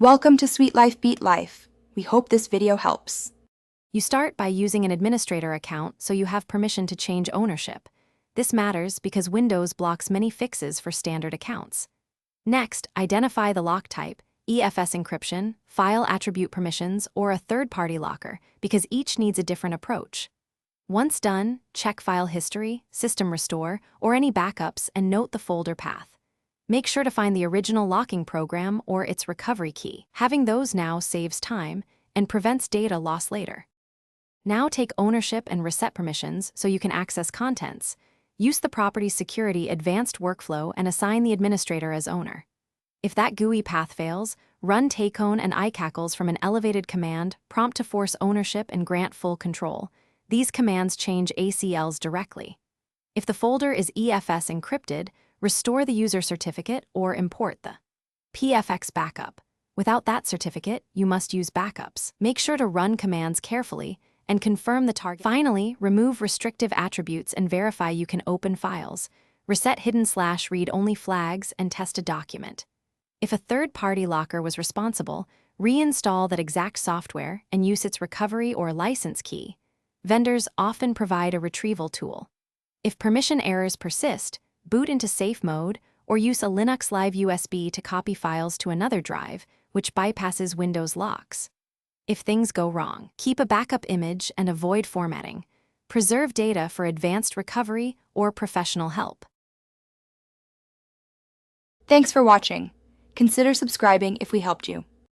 Welcome to Sweet Life Beat Life. We hope this video helps. You start by using an administrator account so you have permission to change ownership. This matters because Windows blocks many fixes for standard accounts. Next, identify the lock type, EFS encryption, file attribute permissions, or a third-party locker, because each needs a different approach. Once done, check file history, system restore, or any backups and note the folder path. Make sure to find the original locking program or its recovery key. Having those now saves time and prevents data loss later. Now take ownership and reset permissions so you can access contents. Use the property security advanced workflow and assign the administrator as owner. If that GUI path fails, run tacone and icackles from an elevated command, prompt to force ownership and grant full control. These commands change ACLs directly. If the folder is EFS encrypted, restore the user certificate or import the PFX backup. Without that certificate, you must use backups. Make sure to run commands carefully and confirm the target. Finally, remove restrictive attributes and verify you can open files. Reset hidden/read-only flags and test a document. If a third-party locker was responsible, reinstall that exact software and use its recovery or license key. Vendors often provide a retrieval tool. If permission errors persist, boot into safe mode or use a Linux Live USB to copy files to another drive, which bypasses Windows locks. If things go wrong, keep a backup image and avoid formatting. Preserve data for advanced recovery or professional help. Thanks for watching. Consider subscribing if we helped you.